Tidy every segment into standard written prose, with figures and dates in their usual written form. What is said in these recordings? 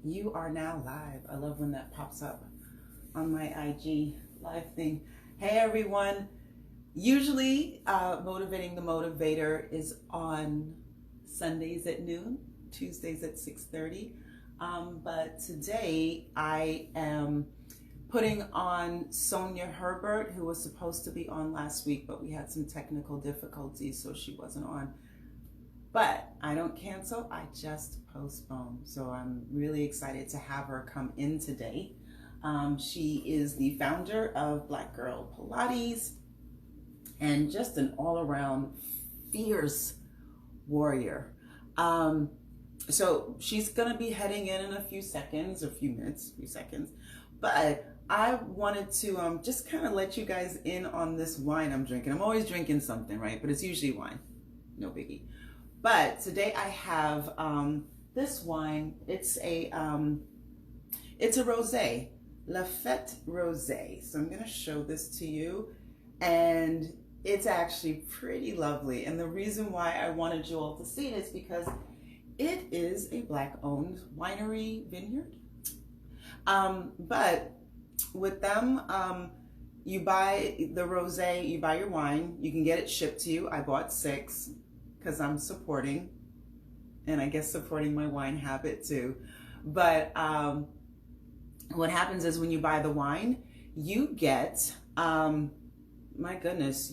You are now live. I love when that pops up on my IG live thing. Hey everyone. Usually, Motivating the Motivator is on Sundays at noon, Tuesdays at 6:30. But today I am putting on Sonja Herbert, who was supposed to be on last week, but we had some technical difficulties, so she wasn't on. But I don't cancel, I just postpone. So I'm really excited to have her come in today. She is the founder of Black Girl Pilates and just an all-around fierce warrior. So she's gonna be heading in a few seconds, or a few minutes, a few seconds. But I wanted to just kind of let you guys in on this wine I'm drinking. I'm always drinking something, right? But it's usually wine, no biggie. But today I have this wine. It's a rosé, Lafite Rosé. So I'm gonna show this to you, and it's actually pretty lovely. And the reason why I wanted you all to see it is because it is a Black-owned winery vineyard. But with them, you buy the rosé, you buy your wine, you can get it shipped to you. I bought 6. Because I'm supporting, and I guess supporting my wine habit too. But what happens is when you buy the wine, you get, my goodness,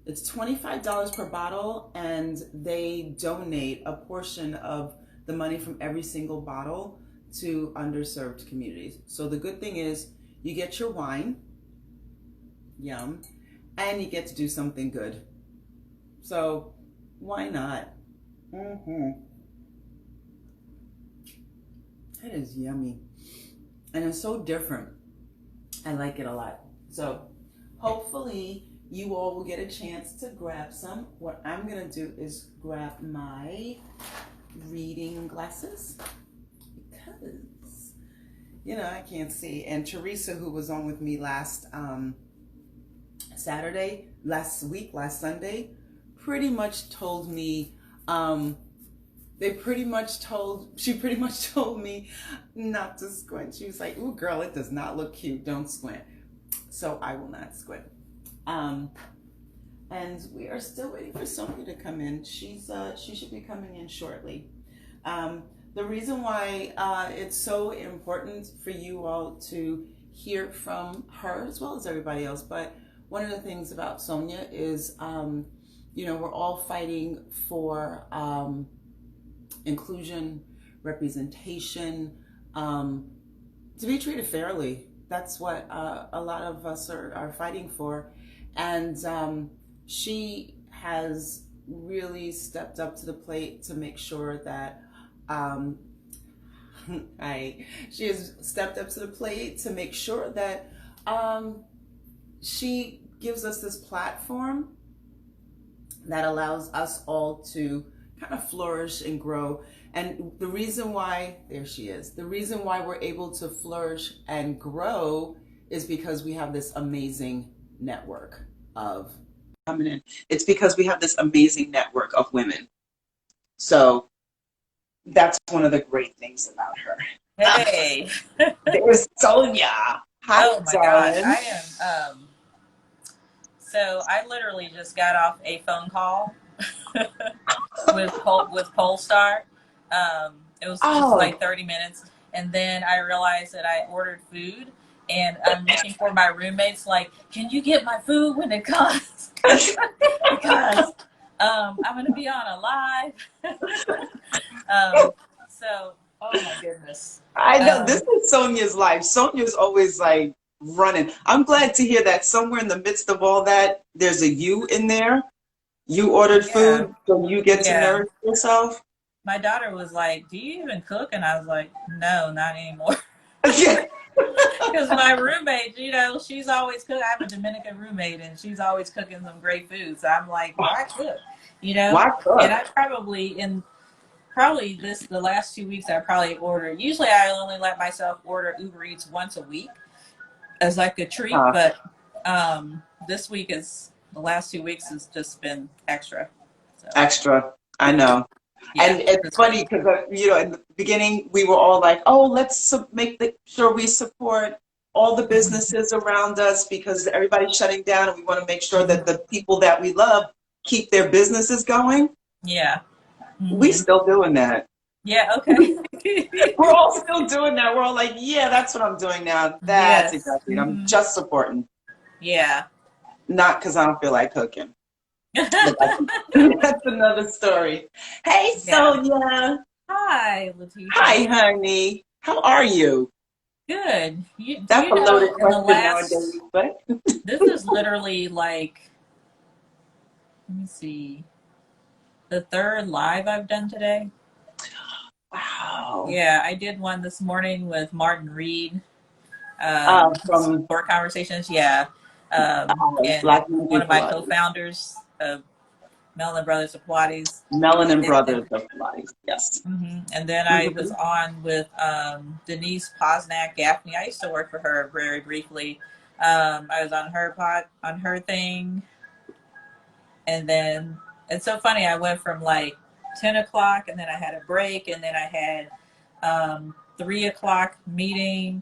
it's $25 per bottle, and they donate a portion of the money from every single bottle to underserved communities. So the good thing is you get your wine, yum, and you get to do something good. So why not? It is yummy. And it's so different. I like it a lot. So hopefully you all will get a chance to grab some. What I'm going to do is grab my reading glasses because, I can't see. And Teresa, who was on with me last Sunday, pretty much told me, she pretty much told me not to squint. She was like, "Ooh, girl, it does not look cute. Don't squint." So I will not squint. And we are still waiting for Sonja to come in. She should be coming in shortly. The reason why it's so important for you all to hear from her as well as everybody else, but one of the things about Sonja is, we're all fighting for inclusion, representation, to be treated fairly. That's what a lot of us are fighting for. And she has really stepped up to the plate to make sure that she has stepped up to the plate to make sure that she gives us this platform that allows us all to kind of flourish and grow. And the reason why, there she is, the reason why we're able to flourish and grow is because we have this amazing network of coming in. It's because we have this amazing network of women. So that's one of the great things about her. Hey. There's Sonja. Hi, Oh my gosh. darling. I am so I literally just got off a phone call with Polestar. It was just Oh, like 30 minutes, and then I realized that I ordered food, and I'm looking for my roommates like, "Can you get my food when it comes?" Because I'm going to be on a live. So oh my goodness. I know this Um is Sonja's life. Sonja's always like running. I'm glad to hear that somewhere in the midst of all that, there's a you in there. You ordered yeah. food, so you get to Yeah. nourish yourself. My daughter was like, "Do you even cook?" And I was like, "No, not anymore." Yeah. Because my roommate, she's always cook. I have a Dominican roommate, and she's always cooking some great food. So I'm like, why cook? Why And cook? I probably the last 2 weeks, I probably ordered. Usually, I only let myself order Uber Eats once a week as like a treat, Uh, but this week is the last 2 weeks has just been extra. So Extra. I know. Yeah, And it's this funny week. because, you know, in the beginning, we were all like, oh, let's make sure we support all the businesses around us because everybody's shutting down and we want to make sure that the people that we love keep their businesses going. Yeah. We still doing that. Yeah, okay. We're all still doing that. We're all like, yeah, that's what I'm doing now. That's Yes. exactly it. I'm just supporting, Yeah. not because I don't feel like cooking. But that's another story. Hey, Yeah. Sonja. Hi, Letitia. Hi, honey. How are you? Good. Do That's you a loaded know in the question nowadays, last, but this is literally like, let me see, the third live I've done today. wow. Yeah, I did one this morning with Martin Reed, From support conversations. Yeah. And Black Girl one of my Pilates. co-founders of Melon Brothers of Pilates. Melanin And then, Brothers of Pilates. Yes. and then I was Mhm. on with Denise Posnack Gaffney. I used to work for her very briefly. I was on on her thing. And then it's so funny. I went from like 10 o'clock and then I had a break and then I had 3 o'clock meeting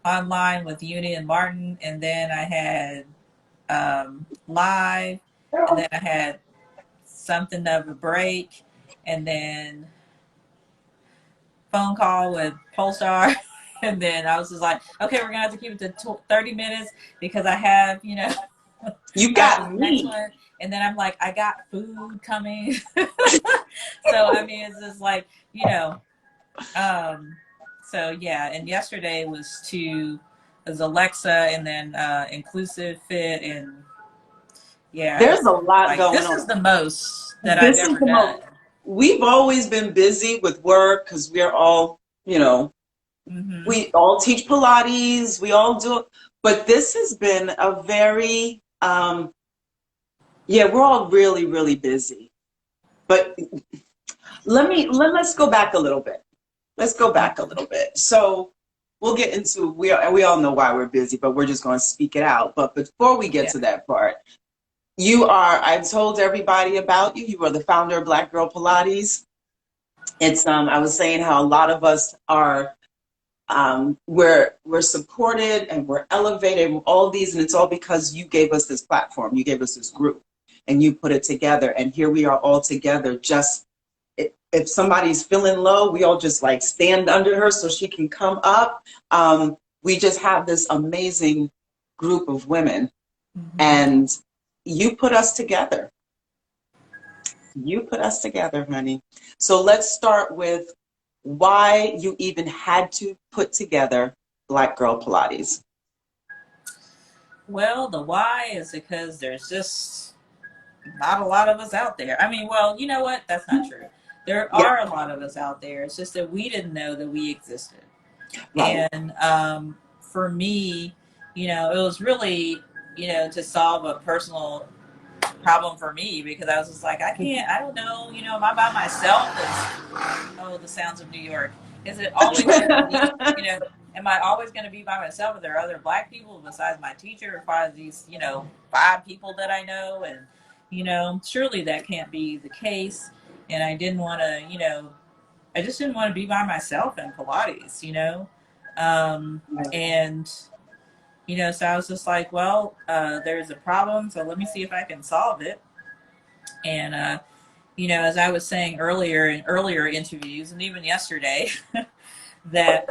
online with Uni and Martin. And then I had live and then I had something of a break and then phone call with Polestar. And then I was just like, okay, we're going to have to keep it to 30 minutes because I have, You I have this got next me. one. And then I'm like, I got food coming. So, I mean, it's just like, um, so yeah. And yesterday was Alexa and then Inclusive Fit. And yeah, There's it's a lot like, going this on. is the most that I've This is ever the done. most. We've always been busy with work because we're all, you know, Mm-hmm. we all teach Pilates. We all do it. But this has been a very, yeah, we're all really, really busy. But let's go back a little bit. Let's go back a little bit. So we'll get into we all know why we're busy, but we're just going to speak it out. But before we get Yeah. to that part, you are. I've told everybody about you. You are the founder of Black Girl Pilates. It's I was saying how a lot of us are we're supported and we're elevated and all these, and it's all because you gave us this platform, you gave us this group, and you put it together, and here we are all together. Just if somebody's feeling low, we all just like stand under her so she can come up. We just have this amazing group of women, Mm-hmm. and you put us together. You put us together, honey. So let's start with why you even had to put together Black Girl Pilates. Well, the why is because there's just not a lot of us out there. I mean, well, you know what? That's not true. There Yeah, are a lot of us out there. It's just that we didn't know that we existed. right. And for me, it was really, to solve a personal problem for me because I was just like, I don't know, am I by myself? Oh, the sounds of New York. Is it always going to be, am I always going to be by myself? Are there other Black people besides my teacher or besides these, 5 people that I know? And, surely that can't be the case. And I didn't want to, I just didn't want to be by myself in Pilates, Um, and, so I was just like, well, there's a problem. So let me see if I can solve it. And, as I was saying earlier in earlier interviews and even yesterday, that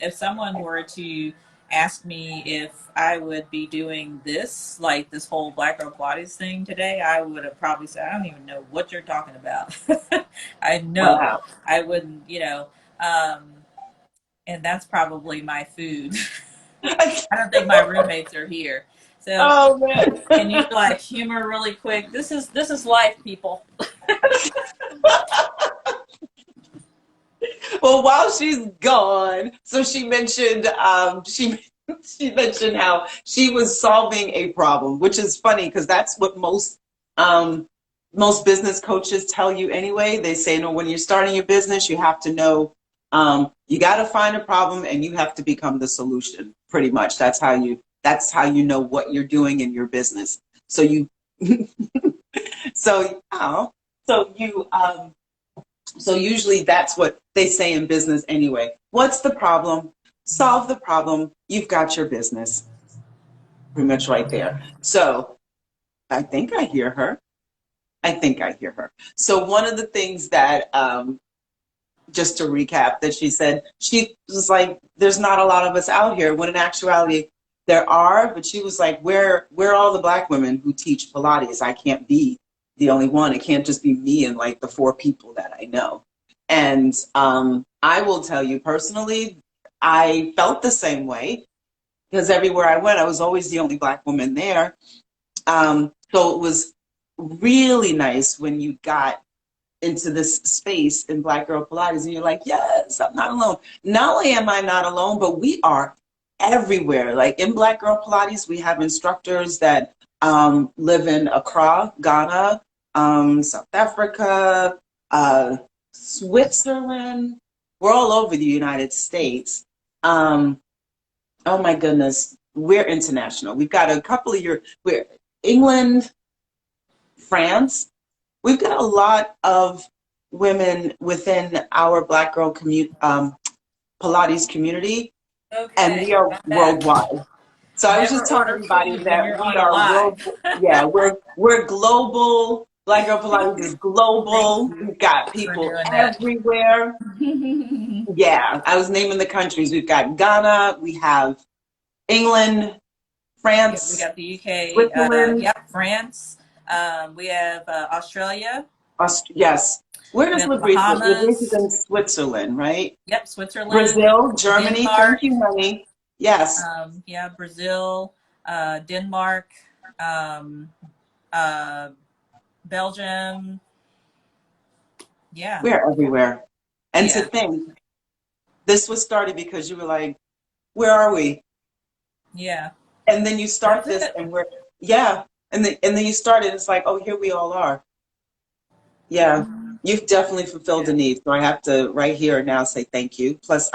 if someone were to ask me if I would be doing this, like this whole Black Girl Pilates thing today, I would have probably said, I don't even know what you're talking about. I know Wow. I wouldn't, um, and that's probably my food. I don't think my roommates are here. So Oh man. can you like humor really quick? This is life, people. Well, while she's gone, so she mentioned she mentioned how she was solving a problem, which is funny because that's what most business coaches tell you anyway. They say, no, when you're starting your business, you have to know you got to find a problem and you have to become the solution. Pretty much, that's how you know what you're doing in your business. So you so oh, so you So usually that's what they say in business anyway. What's the problem? Solve the problem. You've got your business. Pretty much right there. So I think I hear her. I think I hear her. So one of the things that, just to recap, that she was like, there's not a lot of us out here, when in actuality there are, but she was like, where are all the Black women who teach Pilates? I can't be the only one. It can't just be me and like the 4 people that I know. And I will tell you personally, I felt the same way because everywhere I went, I was always the only Black woman there. So it was really nice when you got into this space in Black Girl Pilates and you're like, yes, I'm not alone. Not only am I not alone, but we are everywhere. Like in Black Girl Pilates, we have instructors that live in Accra, Ghana, South Africa, Switzerland. We're all over the United States. Oh my goodness, we're international. We've got a couple of we're England, France. We've got a lot of women within our Black Girl Pilates community, and we Okay, are I'm back. worldwide. So I was Never just telling order everybody food when that you're we on a are live. world. Yeah, we're global. Black Girl Pilates is Thank global. you We've got for people doing that. everywhere. Yeah, I was naming the countries. We've got Ghana. We have England, Yep, we France, got the UK. Switzerland. Yep, France. We have Australia. Yes. Where We does have the Labrice live? Labrice is Bahamas. in Switzerland, right? Yep, Switzerland, Brazil, Germany. Thank Denmark. you, honey. Yes. Yeah, Brazil, Denmark, um, uh, Belgium. Yeah, We're everywhere. And to yeah, think, this was started because you were like, where are we? yeah. And then you start That's this it. and yeah. And then you started, it's like, oh, here we all are. Yeah. You've definitely fulfilled Yeah. the need. So I have to right here now say thank you. Plus,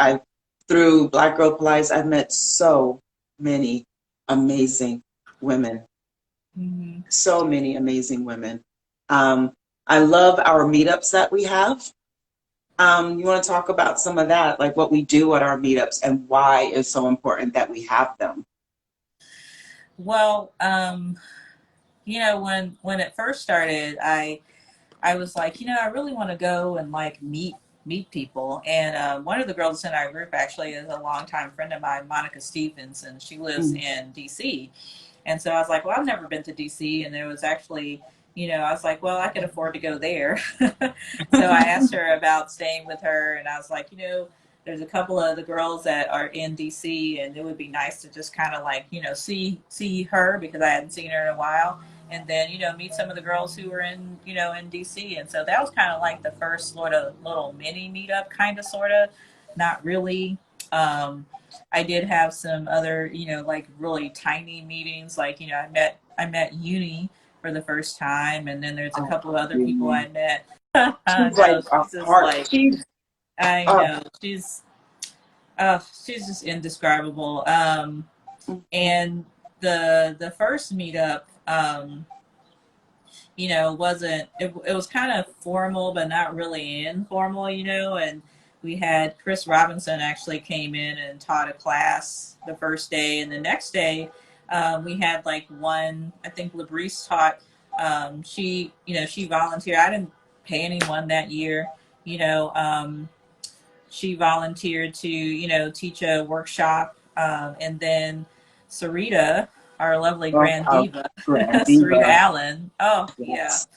through Black Girl Pilates, I've met so many amazing women. Hmm. So many amazing women. Um, I love our meetups that we have. You want to talk about some of that, like what we do at our meetups and why it's so important that we have them? Well, when it first started, I was like, I really want to go and like meet people. And one of the girls in our group actually is a longtime friend of mine, Monica Stevens, and she lives Mm. in DC. And so I was like, well, I've never been to DC, and there was actually, I was like, well, I could afford to go there. So I asked her about staying with her, and I was like, there's a couple of the girls that are in DC, and it would be nice to just kind of like, see her because I hadn't seen her in a while, and then meet some of the girls who were in DC. And so that was kind of like the first sort of little mini meetup, kind of sort of, not really. I did have some other, like really tiny meetings. Like, I met Uni for the first time, and then there's a Oh, couple of other people really? I met. She's like No, a she's just heart. like, I Uh, know she's just indescribable. And the first meetup, wasn't it was kind of formal but not really informal, and we had Chris Robinson actually came in and taught a class the first day, and the next day we had like one, I think Labrice taught. She volunteered. I didn't pay anyone that year. you know um, she volunteered to teach a workshop, and then Sarita, our lovely grand our diva, grand Sarita diva. Allen. Oh yeah, Yes.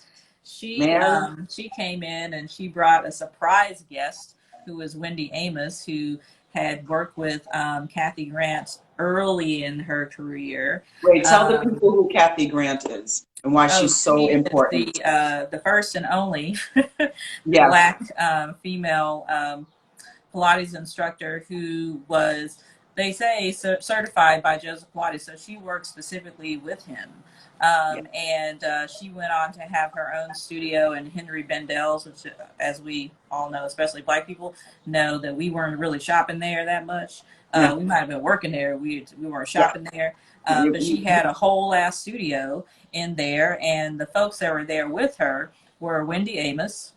she Man. she came in and she brought a surprise guest who was Wendy Amos, who had worked with Kathy Grant early in her career. Wait, tell the Um, people who Kathy Grant is and why oh, she's so she is important. the first and only Yes. Black female Pilates instructor who was, they say, certified by Joseph Pilates. So she worked specifically with him. Yes. And she went on to have her own studio in Henry Bendel's, which, as we all know, especially Black people, know that we weren't really shopping there that much. No. We might have been working there. We weren't Yeah. shopping there. But she had a whole ass studio in there. And the folks that were there with her were Wendy Amos,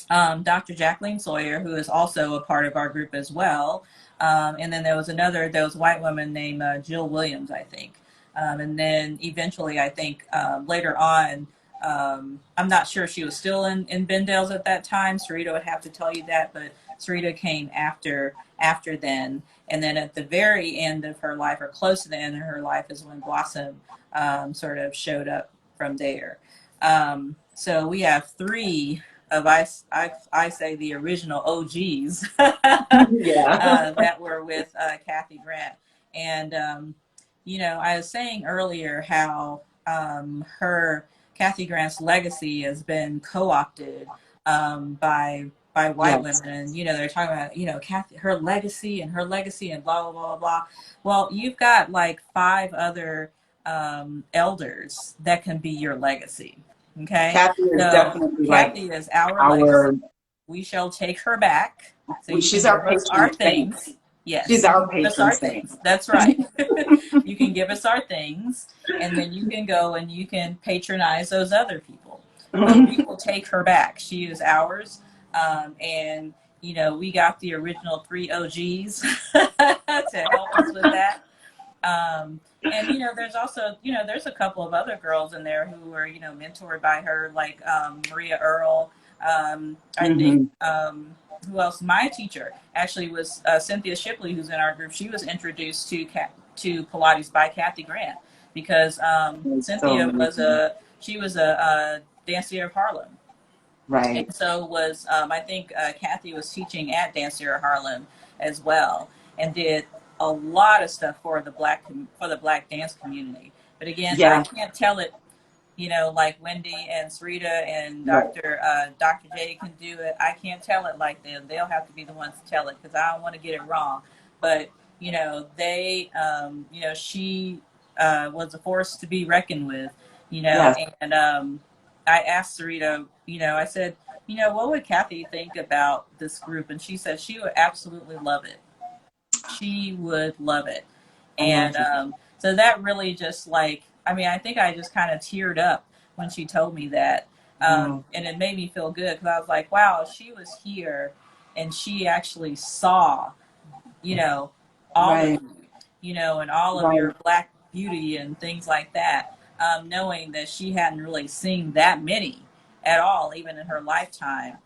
Dr. Jacqueline Sawyer, who is also a part of our group as well. And then there was white woman named Jill Williams, I think. And then eventually, I think later on, I'm not sure if she was still in Bendale's at that time. Sarita would have to tell you that, but Sarita came after then. And then at the very end of her life, or close to the end of her life, is when Blossom sort of showed up from there. So we have three of I say the original OGs Yeah. that were with Kathy Grant. And I was saying earlier how her Kathy Grant's legacy has been co-opted by white Yes. women, and they're talking about Kathy, her legacy and blah blah blah blah. Well, you've got like five other elders that can be your legacy. Okay, Kathy is so definitely like Kathy is our legacy. our, We shall take her back. So you can she's give our us our patron saint. things. Yes, She's you our can give us patron our saint. things. That's right. You can give us our things, and then you can go and you can patronize those other people. But we will take her back. She is ours. And, we got the original three OGs to help us with that. And there's also there's a couple of other girls in there who were mentored by her, like Maria Earl. I think Mhm. who else? My teacher actually was Cynthia Shipley, who's in our group. She was introduced to Pilates by Kathy Grant because It's so Cynthia amazing. was a dancer of Harlem. And Right. so was I think Kathy was teaching at Dance Sierra Harlem as well, and did a lot of stuff for the black dance community. But again, I Yeah. can't tell it, like Wendy and Sarita and Right. Dr. J can do it. I can't tell it like them. They'll have to be the ones to tell it because I don't want to get it wrong. But she was a force to be reckoned with. Yes. And I asked Sarita, I said, what would Kathy think about this group? And she said she would absolutely love it. She would love it. And Imagine. so that really just I think I just kind of teared up when she told me that. Wow. And it made me feel good because I was like, wow, she was here and she actually saw, you know, all of Right. you, and all of Right. your black beauty and things like that, knowing that she hadn't really seen that many at all, even in her lifetime.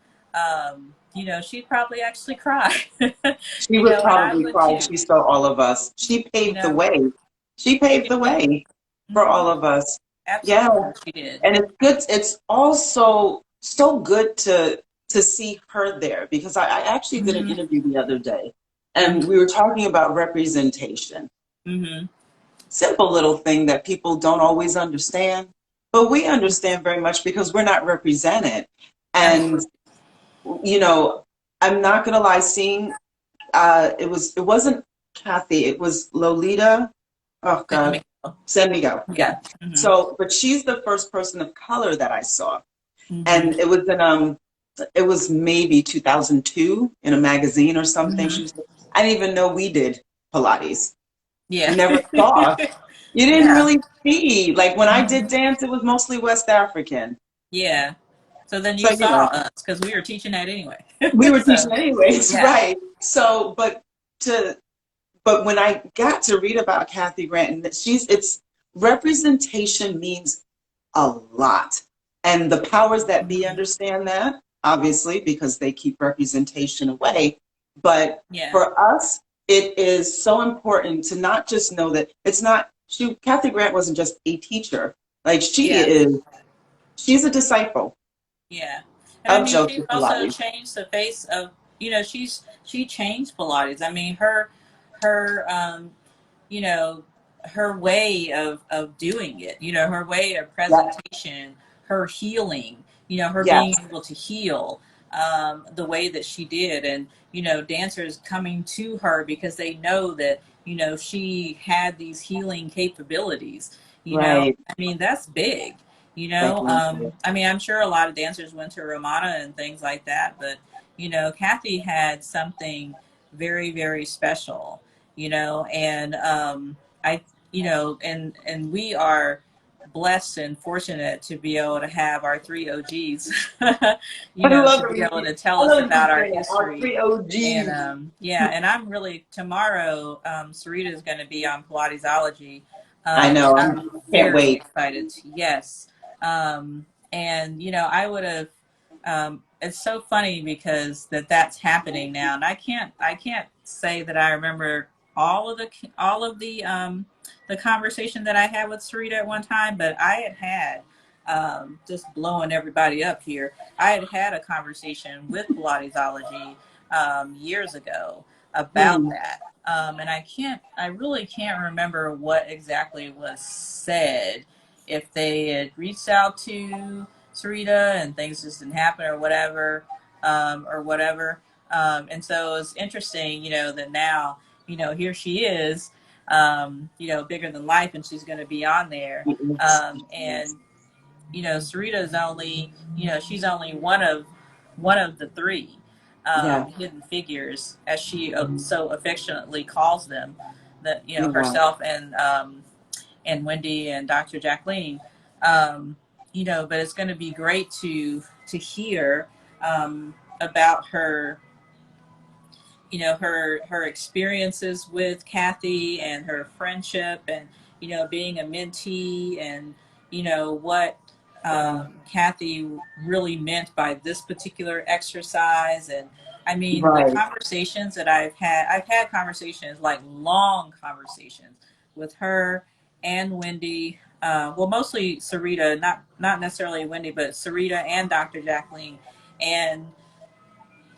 She'd probably actually cry, She would and I probably would cry if too, she saw all of us. She you paved the know. way. She paved the Yeah. way for Hmm. all of us. Yeah. Absolutely, she did. And it's good. It's also so good to see her there because I actually did an Hmm. interview the other day Hmm. and we were talking about representation. Hmm. Simple little thing that people don't always understand, but we understand very much because we're not represented. And Absolutely. you know, I'm not gonna lie, seeing it wasn't Kathy, it was Lolita. Oh San God, Miguel. San Miguel. Yeah. Yeah. Hmm. So, but she's the first person of color that I saw, Hmm. and it was maybe 2002 in a magazine or something. Hmm. I didn't even know we did Pilates. Yeah. Never saw. You didn't Yeah. really see. Like when I Hmm. did dance, it was mostly West African. Yeah. So then So you you saw know, us because we were teaching that anyway. we were So teaching anyways, yeah. right? So, to but when I got to read about Kathy Grant, and that it's representation means a lot, and the powers that be Hmm. understand that obviously because they keep representation away. But Yeah. for us, it is so important to not just know that it's not. Kathy Grant wasn't just a teacher; like Yeah. she's a disciple Yeah. And I of mean, she's Joseph also Pilates. changed the face of, she changed Pilates. I mean, her, you know, her way of doing it, her way of Yes, presentation, her healing, her being yes, able to heal the way that she did. And, dancers coming to her because they know that, she had these healing capabilities, right. I mean, that's big. Definitely. I mean, I'm sure a lot of dancers went to Ramada and things like that, but, Kathy had something very, very special, and I, and we are blessed and fortunate to be able to have our three OGs, I love to be able it. to tell I us love you about our saying that. Our history. three OGs. And yeah, and I'm really, tomorrow, Sarita is going to be on Pilatesology. I know. I'm Can't very wait. excited. Yes. And, I would have, it's so funny because that's happening now. And I can't say that I remember all of the conversation that I had with Sarita at one time, but I had just blowing everybody up here. I had a conversation with Pilatesology years ago about Hmm. that. And I really can't remember what exactly was said. If they had reached out to Sarita and things just didn't happen or whatever, or whatever. And so it's interesting, that now, here she is, bigger than life, and she's going to be on there. Yes. And Sarita is only, she's only one of the three Yeah. hidden figures, as she so affectionately calls them, that Yeah. herself and Wendy and Dr. Jacqueline. But it's going to be great to hear about her, her experiences with Kathy and her friendship, and being a mentee, and what Kathy really meant by this particular exercise. And I mean, the Right. conversations that I've had conversations, like long conversations, with her and Wendy. Well, mostly Sarita, not necessarily Wendy, but Sarita and Dr. Jacqueline. And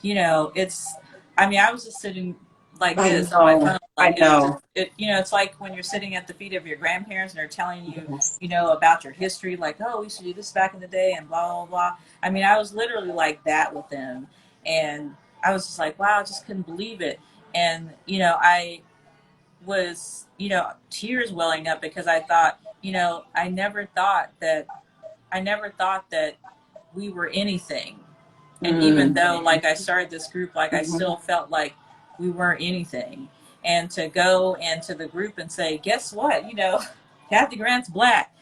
it's, I mean, I was just sitting like I this on my phone. know. I Like, it was just, know. it's like when you're sitting at the feet of your grandparents and they're telling you, Yes. about your history, like, oh, we used to do this back in the day and blah, blah, blah. I mean, I was literally like that with them. And I was just like, wow, I just couldn't believe it. And, I was, tears welling up, because I thought, I never thought that we were anything. And even Mm. though, like, I started this group, like, I Mhm. still felt like we weren't anything. And to go into the group and say, guess what, Kathy Grant's Black,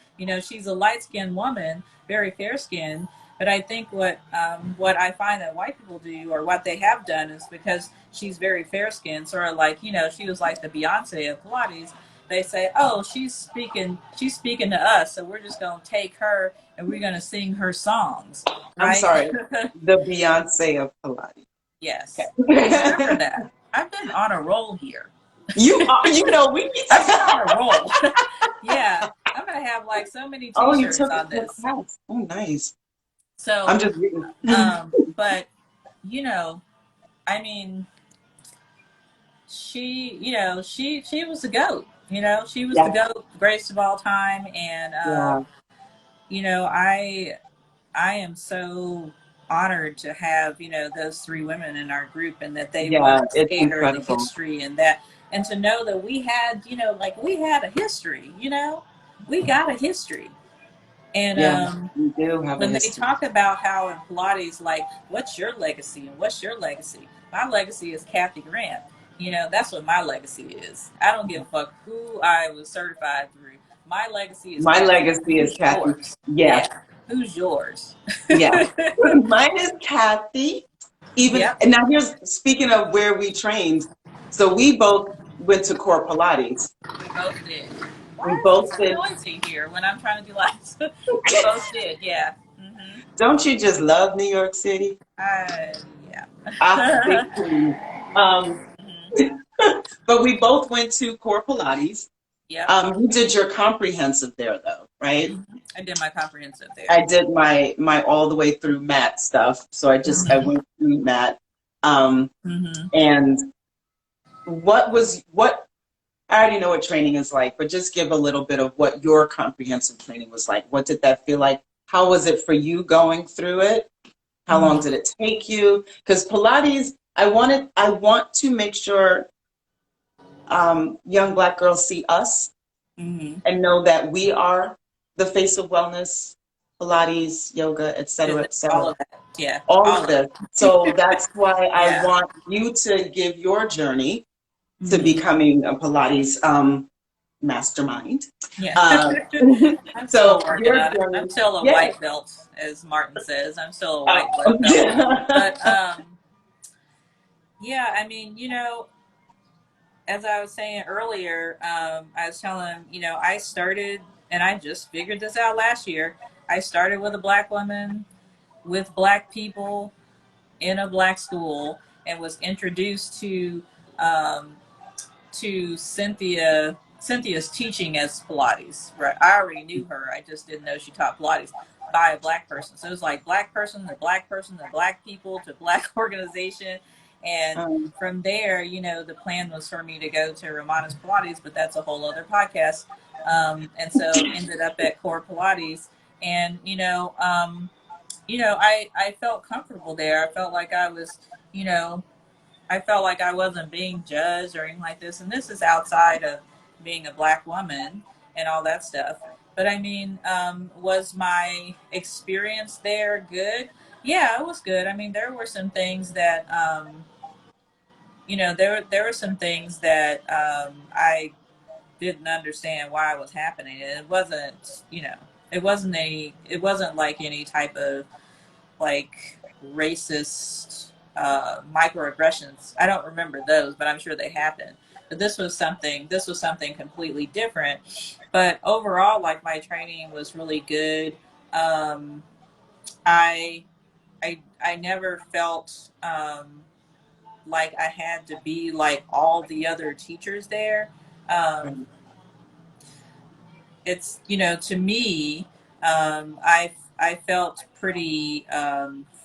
she's a light-skinned woman, very fair-skinned. But I think what I find that white people do, or what they have done, is because she's very fair-skinned, sort of like, she was like the Beyonce of Pilates. They say, oh, she's speaking to us, so we're just going to take her and we're going to sing her songs, I'm right? sorry. The Beyonce of Pilates. Yes. Remember Okay. that. I've been on a roll here. You are, we need I've been to. on a roll. Yeah. I'm going to have like so many Oh, you t-shirts took on the this. class. Oh, nice. I'm So, just reading. but, I mean, she was the GOAT. She was the Yeah. GOAT, greatest of all time. And, Yeah. I am so honored to have, those three women in our group, and that they Yeah. really It's stayed her the incredible. history, and to know that we had, like, we had a history, we got a history. And Yeah. We do have a when they history. talk about how in Pilates, like, what's your legacy and what's your legacy? My legacy is Kathy Grant. That's what my legacy is. I don't give a fuck who I was certified through. My legacy is My Kathy. legacy is Who's Kathy. yours? Yeah. Yeah. Who's yours? Yeah. Mine is Kathy. Even Yep. and now here's speaking of where we trained. So we both went to Core Pilates. We both did. We Why is it both so did. noisy here when I'm trying to do lights? We both did. Yeah. Don't you just love New York City? Yeah. Ah, big queen. Um, but we both went to Core Pilates. Yep. You did your comprehensive there, though, right? I did my comprehensive there. I did my all the way through mat stuff. So I went through mat. And what I already know what training is like, but just give a little bit of what your comprehensive training was like. What did that feel like? How was it for you going through it? How long did it take you? Because Pilates, I want to make sure young Black girls see us and know that we are the face of wellness, Pilates, yoga, et cetera, et All cetera. of that. Yeah. All All of of this. it. So that's why I Yeah. want you to give your journey to becoming a Pilates mastermind. Yeah. Um, I'm so still working your on it. I'm journey, still a yeah. white belt, as Martin says. I'm still a white belt. But yeah, I mean, as I was saying earlier, I was telling him, I started, and I just figured this out last year. I started with a black woman, with black people, in a black school, and was introduced um, to Cynthia's teaching as Pilates. Right, I already knew her. I just didn't know she taught Pilates by a black person. So it was like black person to black person to black people to black organization, and from there, the plan was for me to go to Romana's Pilates, but that's a whole other podcast. And so ended up at Core Pilates, and I felt comfortable there. I felt like I was, you know, I felt like I wasn't being judged or anything like this. And this is outside of being a black woman and all that stuff. But I mean, was my experience there good? Yeah, it was good. I mean, there were some things that, there were some things that I didn't understand why it was happening. And it wasn't like any type of like racist microaggressions. I don't remember those, but I'm sure they happened. But this was something completely different. But overall, like, my training was really good. Um, I I never felt like I had to be like all the other teachers there. Um, it's to me, I felt pretty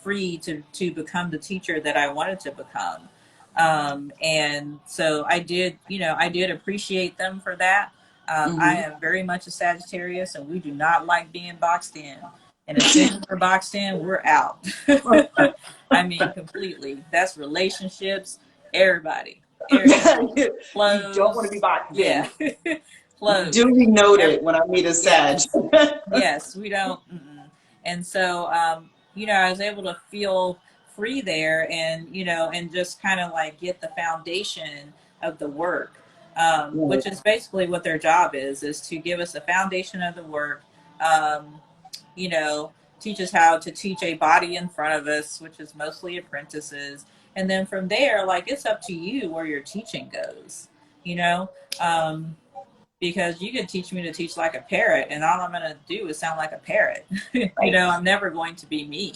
free to become the teacher that I wanted to become, and so I did appreciate them for that. I Mhm. am very much a Sagittarius, and we do not like being boxed in. And as soon as we're boxed in, we're out. I mean, completely. That's relationships, everybody, You don't want to be clothes, boxed in. yeah. Clothes. Duly noted when I meet a Sag. Yes, yes, we don't. Mm-mm. And so, I was able to feel free there, and just kind of like get the foundation of the work, Right. which is basically what their job is to give us the foundation of the work. Um, you know, Teach us how to teach a body in front of us, which is mostly apprentices. And then from there, like, it's up to you where your teaching goes, you know? Um, because you could teach me to teach like a parrot, and all I'm going to do is sound like a parrot. Right. I'm never going to be me.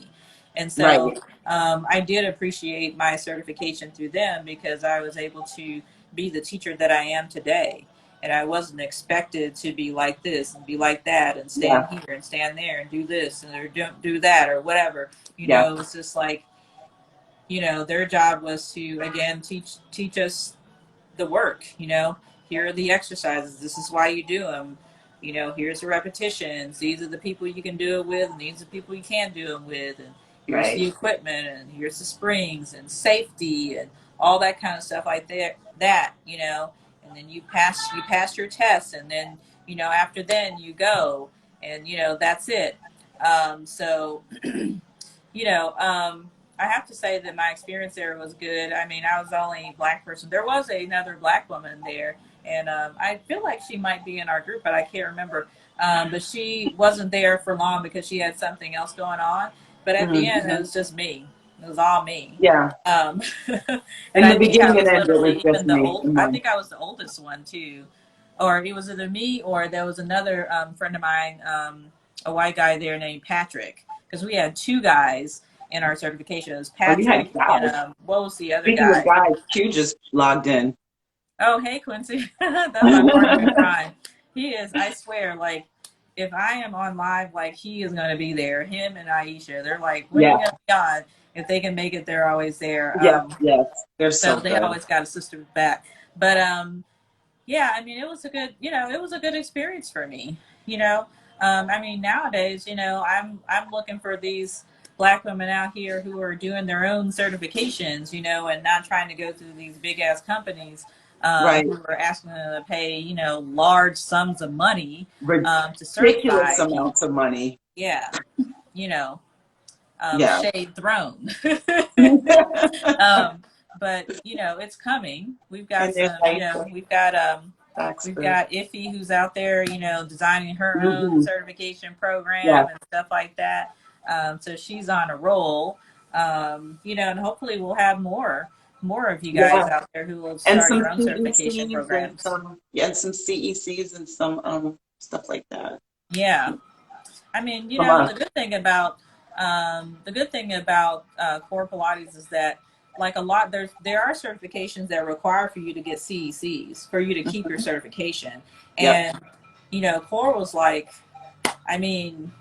And Right. so I did appreciate my certification through them, because I was able to be the teacher that I am today. And I wasn't expected to be like this and be like that and stand Yeah. here and stand there and do this and or don't do that or whatever. Yeah. It was just like, their job was to, again, teach us the work. Here are the exercises, this is why you do them. Here's the repetitions, these are the people you can do it with, and these are the people you can't do them with, and here's Right. the equipment, and here's the springs and safety and all that kind of stuff like that. And then you pass your tests, and then after then you go, and that's it. So I have to say that my experience there was good. I mean, I was the only black person. There was another black woman there, and I feel like she might be in our group, but I can't remember. But she wasn't there for long because she had something else going on. But at the end, it Mhm. was just me. It was all me. Yeah. Um, and In I the think I beginning and was end, it was literally just even the me old. and I mine. think I was the oldest one too, or it was either me or there was another friend of mine, a white guy there named Patrick, because we had two guys in our certification. It was Oh, you had Patrick and guys. what was the other Speaking of guy? guys, Q just logged in. Oh, hey, Quincy. That's my partner in crime. He is, I swear, like, if I am on live, like, he is going to be there. Him and Aisha, they're like, when are you Yeah. going to be on? If they can make it, they're always there. Yes. Yes. They're So so they good. always got a sister's back. But yeah, I mean, it was a good experience for me. You know, I mean, nowadays, I'm looking for these black women out here who are doing their own certifications, and not trying to go through these big ass companies, Right. who are asking them to pay, large sums of money, to Ridiculous certify amounts of people. money. Yeah, you know, Yeah. shade thrown. And But it's coming. We've got there's some, like, we've got We've Oxford. got Iffy, who's out there, you know, designing her own Mm-hmm. certification program Yeah. and stuff like that. So she's on a roll, you know, and hopefully we'll have more of you guys Yeah. out there who will And start some your own certification CECs and programs. some, yeah, and some CECs and some stuff like that. Yeah. I mean, you From know, us. the good thing about core Pilates is that like a lot there are certifications that require for you to get CECs for you to keep your certification. Yep. And you know, core was like, I mean,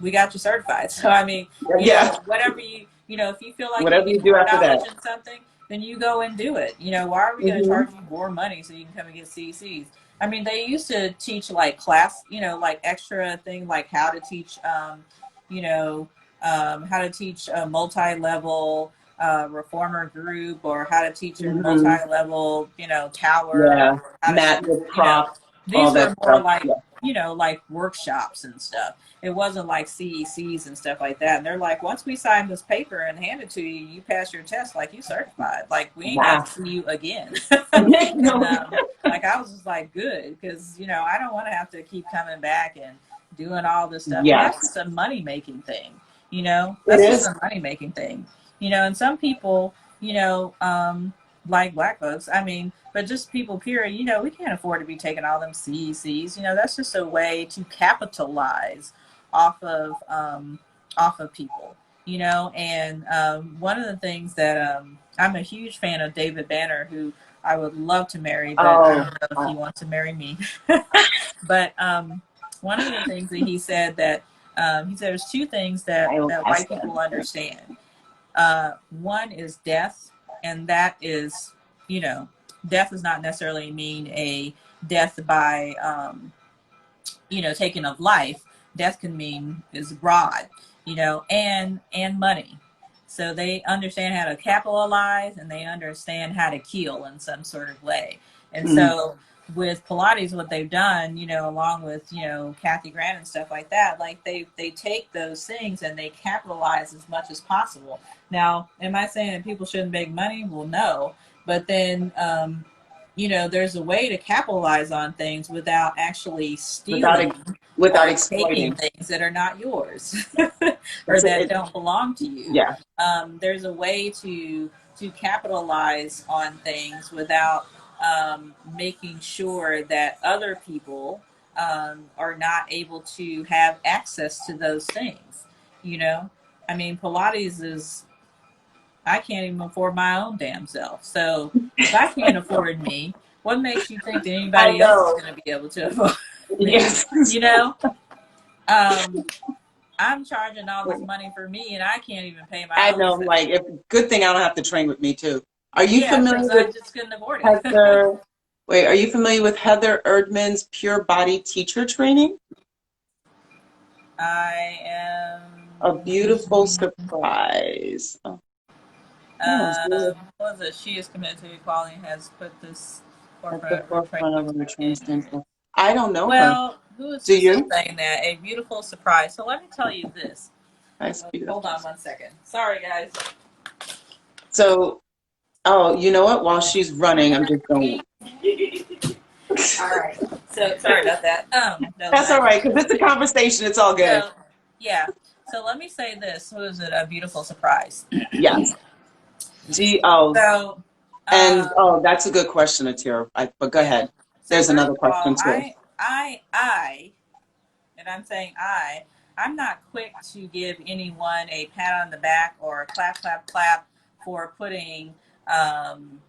we got you certified. So I mean, you Yeah. know, whatever you know, if you feel like you Whatever you need do more after that. knowledge in something, then you go and do it. You know, why are we going to Mm-hmm. charge you more money so you can come and get CCs? I mean, they used to teach like class, you know, like extra thing, like how to teach, you know, how to teach a multi-level reformer group, or how to teach a Mm-hmm. multi-level, you know, tower, Yeah. or how to Mat teach, with you know, props, all these that were more stuff. like, Yeah. you know, like workshops and stuff. It wasn't like CECs and stuff like that. And they're like, once we sign this paper and hand it to you, you pass your test, like you certified. Like we ain't got Wow. to see you again. And No. like I was just like, good, because you know I don't want to have to keep coming back and doing all this stuff. And that's Yes. just a money making thing, you know. It That's just is. a money making thing, you know. And some people, you know, like black folks, I mean, but just people period, you know, we can't afford to be taking all them CECs. You know, that's just a way to capitalize off of people, you know. And one of the things that I'm a huge fan of David Banner, who I would love to marry, but I Oh, don't know if he wants to marry me. But one of the things that he said there's two things I will that ask white them. people understand. One is death, and that is, you know, death does not necessarily mean a death by, you know, taking of life. Death can mean is broad, you know, and money. So they understand how to capitalize and they understand how to kill in some sort of way. And Mm. so with Pilates, what they've done, you know, along with, you know, Kathy Grant and stuff like that, like they take those things and they capitalize as much as possible. Now, am I saying that people shouldn't make money? Well, no. But then you know, there's a way to capitalize on things without actually Without stealing without or taking exploiting. things that are not yours or It's that don't belong to you. yeah. There's a way to capitalize on things without making sure that other people are not able to have access to those things. You know, I mean, Pilates is, I can't even afford my own damn self. So if I can't afford me, what makes you think that I anybody else is know. going to be able to afford me? Yes. You know, um, I'm charging all this money for me, and I can't even pay my I own know. self. Like, if good thing I don't have to train with me too. Are you Yeah, familiar because I with just couldn't afford it. Heather? Wait, are you familiar with Heather Erdman's Pure Body Teacher Training? I A am. beautiful surprise. Oh, no, it's really What was it? She is committed to equality and has put this at the forefront of her forefront of training. her training standpoint. I don't know her. Well, Do who is you? saying that? A beautiful surprise. So let me tell you this. That's Hold beautiful. on one second. Sorry, guys. So, oh, you know what? While she's running, I'm just going. All right. So sorry about that. No, That's all right, because it's a conversation. It's all good. so yeah. So let me say this. Who is it? A beautiful surprise. Yes. Oh, So, and um, oh, that's a good question, Atira. But go yeah. ahead. So There's first another of all, question too. and I'm saying I'm not quick to give anyone a pat on the back or a clap, clap, clap for putting, um,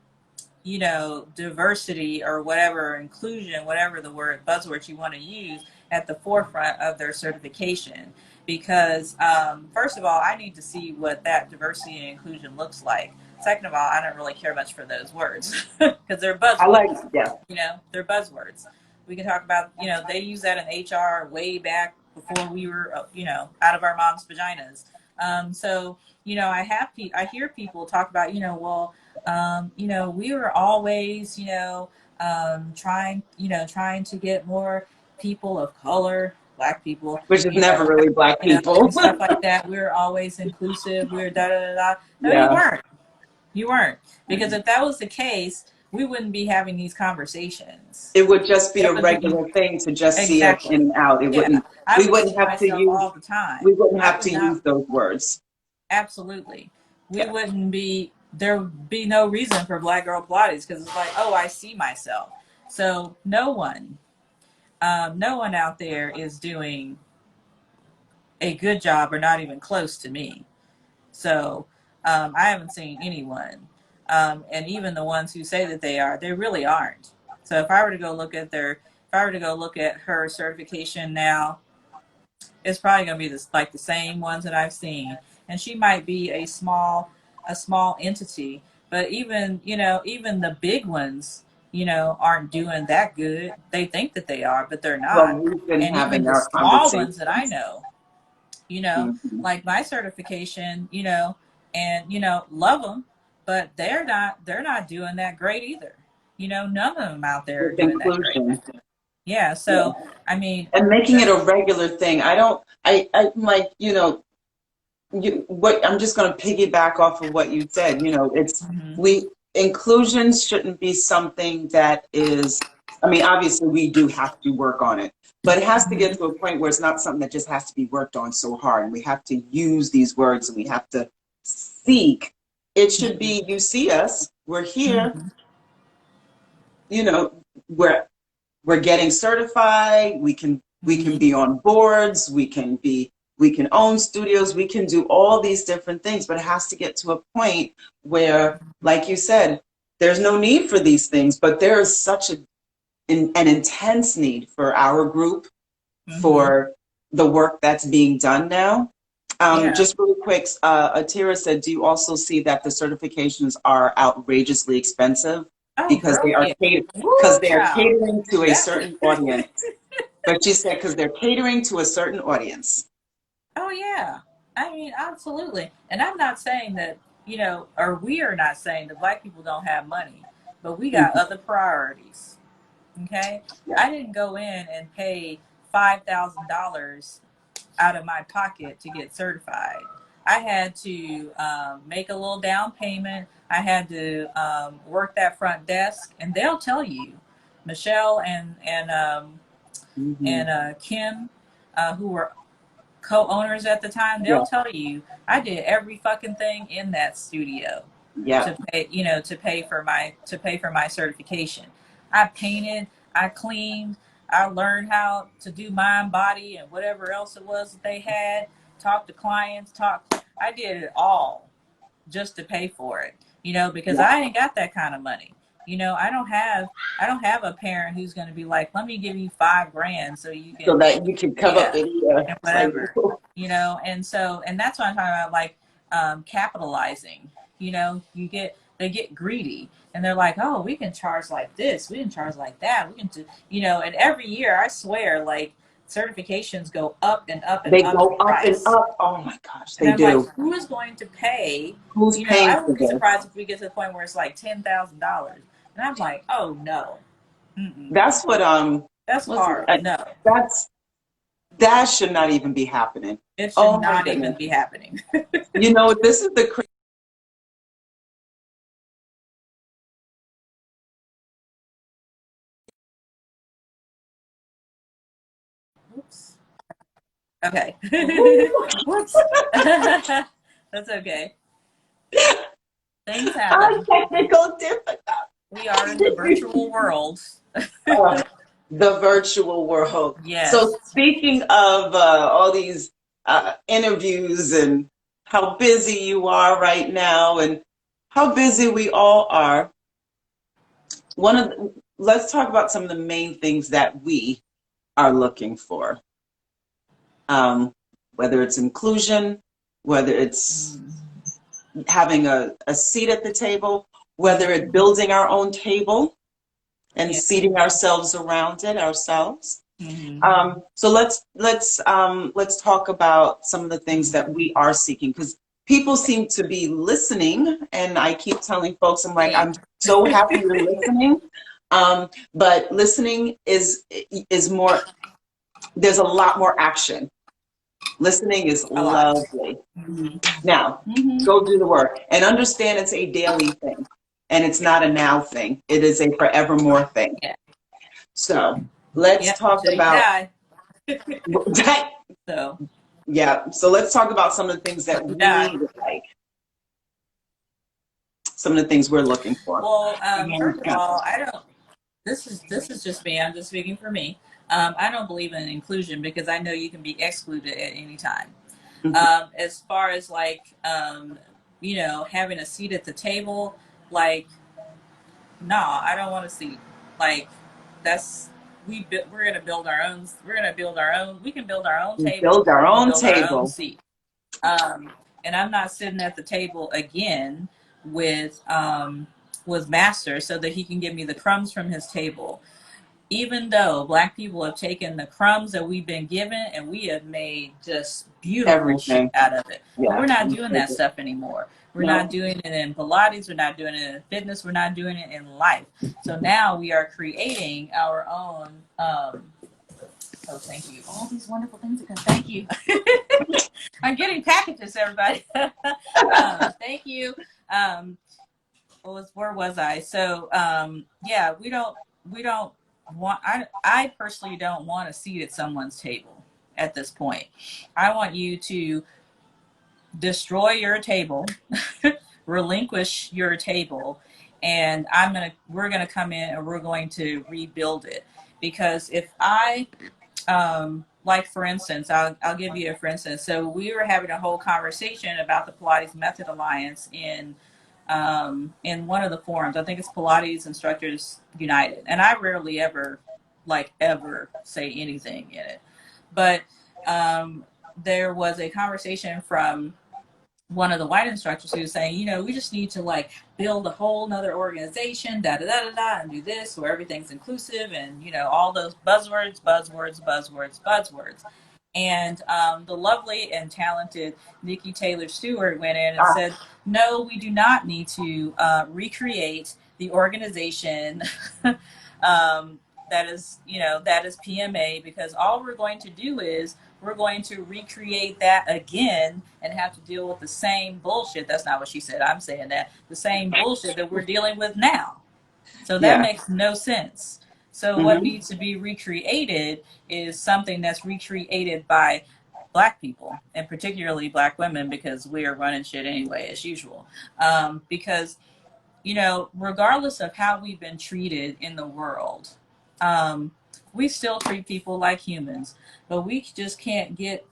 you know, diversity or whatever, inclusion, whatever the word buzzwords you want to use at the forefront of their certification. Because first of all, I need to see what that diversity and inclusion looks like. Second of all, I don't really care much for those words because they're I like, buzzwords. yeah. You know, they're buzzwords. We can talk about, you know, they use that in HR way back before we were, you know, out of our mom's vaginas. So, you know, I hear people talk about, you know, well, you know, we were always, trying to get more people of color, black people, Which is you never know, really black and people. stuff like that. We were always inclusive. We were da da da da. No, you Yeah. weren't. You weren't. Because if that was the case, we wouldn't be having these conversations. It would just be It a would be regular thing to just see us in exactly. and out. It Yeah, wouldn't, I we would wouldn't see have to myself use, all the time. we wouldn't I have would to not. use those words. Absolutely. We Yeah. wouldn't be, there would be no reason for Black Girl Pilates because it's like, oh, I see myself. So no one out there is doing a good job or not even close to me. So I haven't seen anyone. And even the ones who say that they are, they really aren't. So if I were to go look at her certification now, it's probably going to be like the same ones that I've seen. And she might be a small entity, but even the big ones, aren't doing that good. They think that they are, but they're Well, not. we've been And even having the our small ones that I conversations. know, Mhm. like my certification, and love them, but they're not doing that great either. None of them out there are With doing that great. inclusion. Yeah. Yeah. So, I mean, And making it there's, a regular thing. I'm like, what I'm just going to piggyback off of what you said. mhm, Inclusion shouldn't be something that is, I mean, obviously we do have to work on it, but it has to get mhm, to a point where it's not something that just has to be worked on so hard. And we have to use these words and we have to seek. It should mhm, be, you see us, we're here, mhm, you know, we're we're getting certified, we can mhm, be on boards, we can own studios, we can do all these different things, but it has to get to a point where, like you said, there's no need for these things, but there is such an intense need for our group, mhm. for the work that's being done now. Yeah. Just really quick, Atira said, do you also see that the certifications are outrageously expensive Oh, because girl, yeah. because Woo, they are child. catering to a That. certain audience? But she said because they're catering to a certain audience. Oh yeah. I mean, absolutely. And I'm not saying that, or we are not saying that Black people don't have money, but we got Mhm. other priorities. Okay. Yeah. I didn't go in and pay $5,000 out of my pocket to get certified. I had to make a little down payment. I had to work that front desk, and they'll tell you, Michelle Mhm. and Kim, who were co-owners at the time, Yeah. they'll tell you I did every fucking thing in that studio Yeah. to pay, to pay for my certification. I painted, I cleaned, I learned how to do mind, body, and whatever else it was that they had. Talk to clients, I did it all just to pay for it, because Yeah. I ain't got that kind of money. I don't have a parent who's going to be like, let me give you $5,000 so you So can, that you can come up yeah, and and like, whatever, and that's what I'm talking about, like, capitalizing. They get greedy, and they're like, oh, we can charge like this, we can charge like that, we can do, and every year, I swear, like, certifications go up and up and they up in go up and price. up. Oh my gosh, And they I'm like, do. who is going to pay? Who's paying I for wouldn't be this? surprised if we get to the point where it's like $10,000. And I'm like, oh no. Mm-mm. That's what That's what's it? hard. No, That's that should not even be happening. it should Oh my not even goodness. be happening. This is the Oops. Okay. Ooh, Whoops. That's okay. Things our happen. technical difficulties. We are in the virtual world. Uh, the virtual world. Yes. So speaking of all these interviews and how busy you are right now and how busy we all are, let's talk about some of the main things that we are looking for. Whether it's inclusion, whether it's Mm-hmm. having a seat at the table, whether it's Mm-hmm. building our own table and Yeah. seating ourselves around it ourselves. Mm-hmm. So let's talk about some of the things that we are seeking, because people seem to be listening, and I keep telling folks, I'm like, Hey. I'm so happy you're listening, but listening is more. There's a lot more action. Listening is A lot. lovely. Mm-hmm. Now, Mm-hmm. go do the work and understand it's a daily thing. and it's not a now thing. It is a forevermore thing. Yeah. So let's talk Till you about die. So yeah. So let's talk about some of the things that we would like. Some of the things we're looking for. Well, first of all, I don't. This is just me. I'm just speaking for me. I don't believe in inclusion because I know you can be excluded at any time. As far as like, you know, having a seat at the table, like, no, I don't want a seat. Like, that's we're gonna build our own. We're gonna build our own. We can build our own We table. build our We can own build our own table. seat. And I'm not sitting at the table again with Master so that he can give me the crumbs from his table. Even though Black people have taken the crumbs that we've been given and we have made just beautiful shit Everything. out of it. Yeah. But we're not doing that stuff anymore. We're No. not doing it in Pilates. We're not doing it in fitness. We're not doing it in life. So now we are creating our own. Oh, thank you. All these wonderful things. Thank you. I'm getting packages, everybody. Thank you. Where was I? So, yeah, we don't want, I personally don't want a seat at someone's table at this point. I want you to destroy your table, relinquish your table, and we're going to come in and we're going to rebuild it. Because if like for instance, I'll give you a for instance. So we were having a whole conversation about the Pilates Method Alliance in one of the forums. I think it's Pilates Instructors United, and I rarely ever say anything in it. But there was a conversation from one of the white instructors who was saying, you know, we just need to like build a whole nother organization, and do this where everything's inclusive and, you know, all those buzzwords. And the lovely and talented Nikki Taylor Stewart went in and said, no, we do not need to recreate the organization that is PMA, because all we're going to do is we're going to recreate that again and have to deal with the same bullshit. That's not what she said. I'm saying that. The same bullshit that we're dealing with now. So that makes no sense. So what needs to be recreated is something that's recreated by Black people, and particularly Black women, because we are running shit anyway, as usual. Because, you know, regardless of how we've been treated in the world, we still treat people like humans, but we just can't get,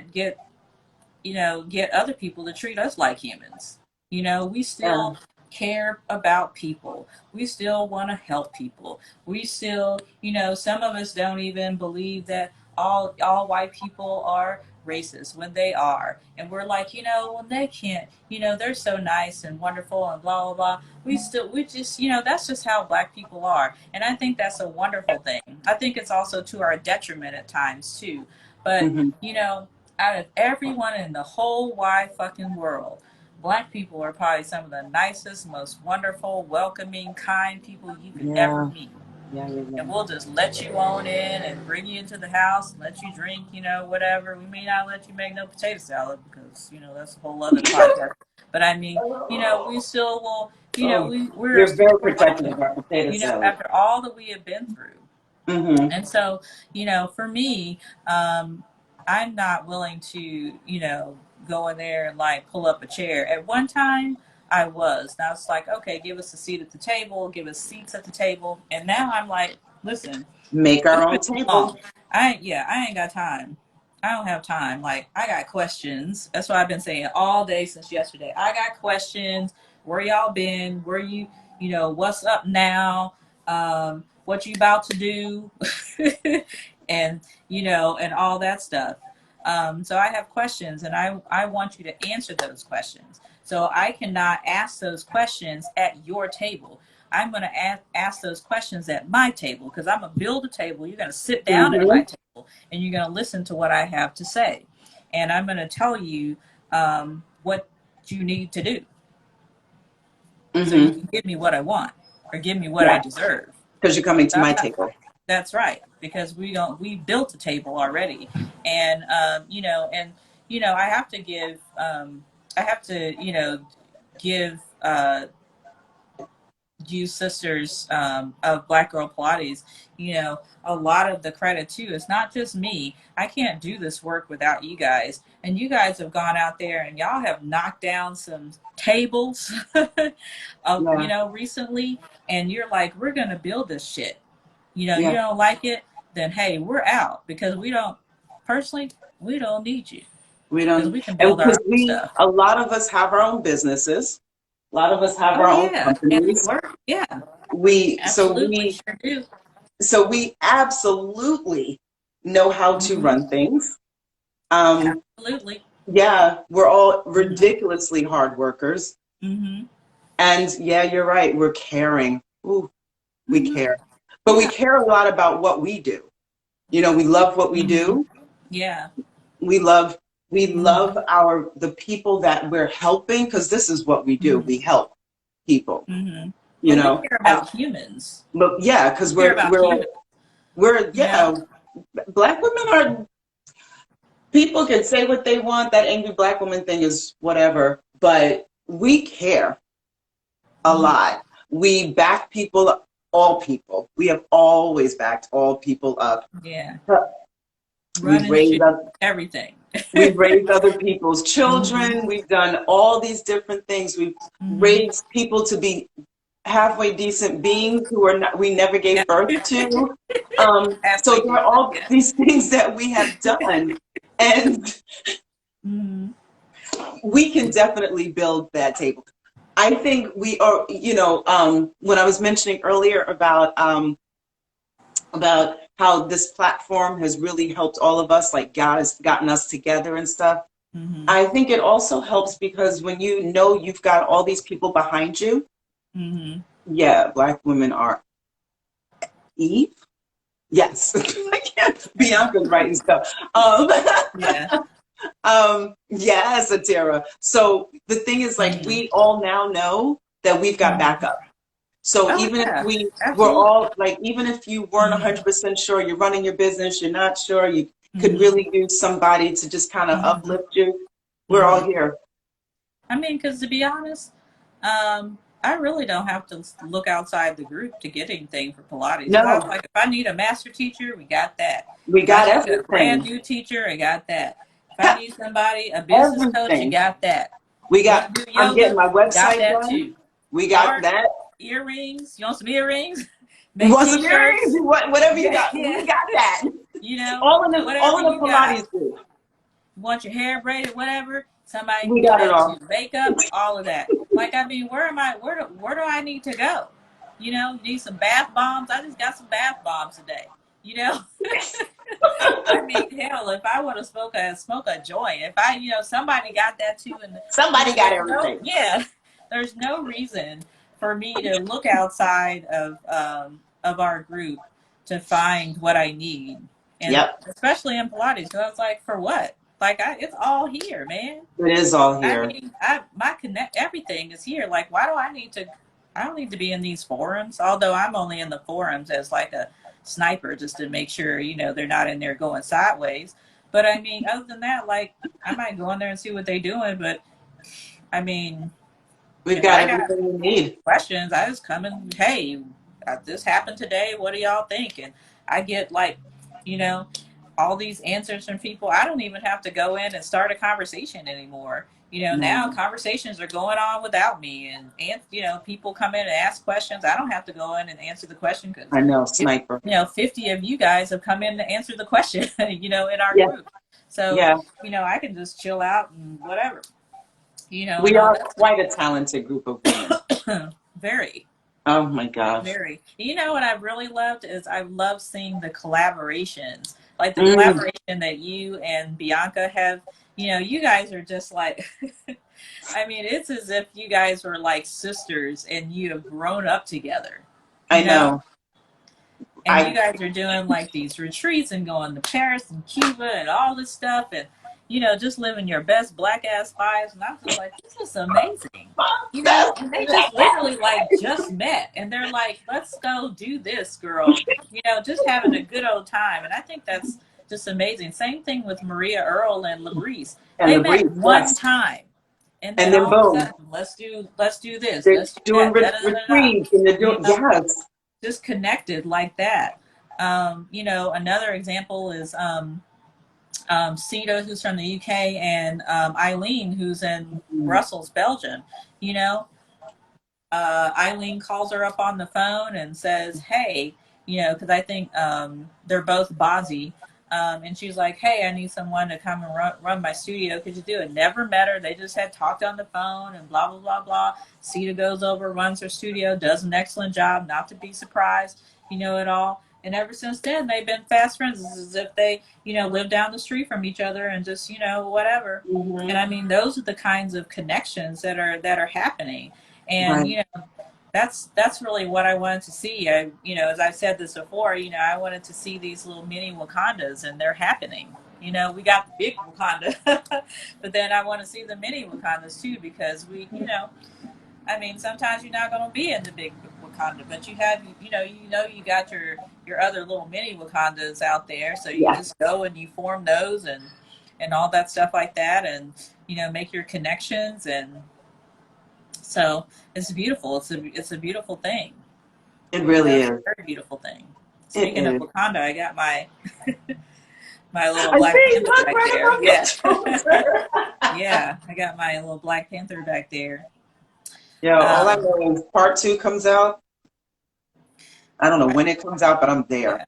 get other people to treat us like humans. You know, we still care about people. We still want to help people. We still, you know, some of us don't even believe that all white people are racist when they are. And we're like, you know, well, they can't, you know, they're so nice and wonderful and blah, blah, blah. We just, you know, that's just how Black people are. And I think that's a wonderful thing. I think it's also to our detriment at times too. But, you know, out of everyone in the whole wide fucking world, Black people are probably some of the nicest, most wonderful, welcoming, kind people you could ever meet. And we'll just let you on in and bring you into the house and let you drink, you know, whatever. We may not let you make no potato salad because, you know, that's a whole other podcast. But I mean, you know, we still will, you know, we're very protective of our potato you know, salad. after all that we have been through. And so, you know, for me, I'm not willing to, you know, go in there and like pull up a chair. At one time, I was. Now it's like, okay, give us a seat at the table, give us seats at the table. And now I'm like, listen, make our own table. I ain't got time. I don't have time. Like, I got questions. That's what I've been saying all day since yesterday. I got questions. Where y'all been? Where you know, what's up now? What you about to do? And, you know, and all that stuff. So I have questions, and I want you to answer those questions. So I cannot ask those questions at your table. I'm going to ask those questions at my table, because I'm going to build a table. You're going to sit down at my table, and you're going to listen to what I have to say. And I'm going to tell you what you need to do. So you can give me what I want, or give me what I deserve. Because you're coming to my table. That's right, because we built a table already. And you know, I have to give you sisters of Black Girl Pilates, you know, a lot of the credit too. It's not just me. I can't do this work without you guys. And you guys have gone out there and y'all have knocked down some tables, you Yeah. know, recently. And you're like, we're going to build this shit. You know, you Yeah. don't like it, then hey, we're out because we don't, personally, we don't need you We because don't, we can and build our because own stuff. a lot of us have our own businesses. A lot of us have Oh our own yeah, and we companies. work. Yeah, We, so absolutely, we, sure do. so we absolutely know how to Hmm. run things. Um, Absolutely. yeah, we're all Hmm. ridiculously hard workers. Hmm. And yeah, you're right. We're caring. Ooh, we Hmm. care. But we Yeah. care a lot about what we do. You know, we love what we Hmm. do. Yeah. We love we love Hmm. the people that we're helping, because this is what we do. Hmm. We help people, Hmm. you Well, we know. care And, about humans. but yeah, because We care about humans. we're You know. yeah, Black women are, people can say what they want. That angry Black woman thing is whatever, but we care a Hmm. lot. We back people, all people. We have always backed all people up. Yeah. We've Running raised shit. up, Everything. we've raised other people's Hmm. children. We've done all these different things. We've Hmm. raised people to be halfway decent beings who are not, we never Yeah. gave birth to. So Halfway there are decent. all Yeah. these things that we have done, and Hmm. we can definitely build that table. I think we are, you know, when I was mentioning earlier about how this platform has really helped all of us, like God has gotten us together and stuff. Hmm. I think it also helps because when you know you've got all these people behind you, Hmm. yeah, Black women are Eve. Yes, I can't. Bianca's writing stuff. Yeah. Yes, Atira. So the thing is, like, Hmm. we all now know that we've got Hmm. backup. So Oh even if yeah. we're Absolutely. all like, even if you weren't Hmm. 100% sure, you're running your business, you're not sure, you could Hmm. really use somebody to just kind of Hmm. uplift you. We're all Hmm. here. I mean, because to be honest, I really don't have to look outside the group to get anything for Pilates. Because I was No, like, if I need a master teacher, we got that. we If I got need a brand everything. new teacher, I got that. If I need somebody, a business coach, you Everything. got that. We You want got, to do I'm getting yoga? my Got website that done. too. We got Art, that. earrings. You want some earrings? You Make want some earrings? t-shirts. Whatever you Yeah, got, yeah. we got that. You know, All whatever in the you got. Pilates group. Want your hair braided, whatever, somebody can We do got it that all. too. Makeup, all of that. Like, I mean, where am I? Where do I need to go? You know, you need some bath bombs. I just got some bath bombs today. You know, I mean, hell, if I want to smoke a joint, if I, you know, somebody got that too, and you Somebody know, got everything. there's no reason for me to look outside of our group to find what I need, and Yep, especially in Pilates, because I was like, for what? Like, it's all here, man. it is all I here. mean, my connect everything is here. Like, why do I need to? I don't need to be in these forums. Although I'm only in the forums as like a sniper, just to make sure you know they're not in there going sideways. But I mean, other than that, like, I might go in there and see what they're doing. But I mean, We've if got I got everything we need. questions, I just come and, hey, this happened today. What do y'all think? And I get like, you know, all these answers from people. I don't even have to go in and start a conversation anymore. You know, now No, conversations are going on without me, and you know, people come in and ask questions. I don't have to go in and answer the question because, I know, you sniper. know, 50 of you guys have come in to answer the question. You know, in our Yeah, group, so yeah. you know, I can just chill out and whatever. You know, and We all are quite a talented group of women. that. Very. Oh my gosh. Very. You know what I've really loved is I love seeing the collaborations, like the Mm, collaboration that you and Bianca have. You know, you guys are just like, I mean, it's as if you guys were like sisters and you have grown up together, I you know? know. And you I guys are doing like these retreats and going to Paris and Cuba and all this stuff and, you know, just living your best black ass lives. And I'm just like, this is amazing. You know, and they just literally like just met and they're like, let's go do this, girl. You know, just having a good old time. And I think that's just amazing. Same thing with Maria Earl and Labrice. and They the breeze. met one Yes, time. And And then then all of a boom, sudden, let's do this, they're let's do doing that, da da da da. retreats and they're You doing, know, yes. just connected like that. You know, another example is Sita, who's from the UK, and Eileen, who's in Brussels, Belgium. You know, Eileen calls her up on the phone and says, "Hey, you know," because I think they're both Bazi, and she's like, "Hey, I need someone to come and run my studio. Could you do it?" Never met her. They just had talked on the phone and blah blah blah blah. Sita goes over, runs her studio, does an excellent job. Not to be surprised, you know it all. And ever since then, they've been fast friends. It's as if they, you know, live down the street from each other and just, you know, whatever. And I mean, those are the kinds of connections that are happening. And Right. you know, that's really what I wanted to see. I, you know, as I've said this before, you know, I wanted to see these little mini Wakandas, and they're happening. You know, we got the big Wakanda, but then I want to see the mini Wakandas too, because we, you know, I mean, sometimes you're not going to be in the big Wakanda, but you know, you got your other little mini Wakandas out there, so you Yeah. just go and you form those and all that stuff like that, and you know, make your connections, and so it's beautiful. It's a beautiful thing. It You know, really it's a is. very beautiful thing. It Speaking of is. Wakanda, I got my my little I Black see, Panther look back right there. above Yeah, your shoulder. yeah, I got my little Black Panther back there. Yo, all I Um, know is part 2 comes out. I don't know when it comes out, but I'm there. yeah,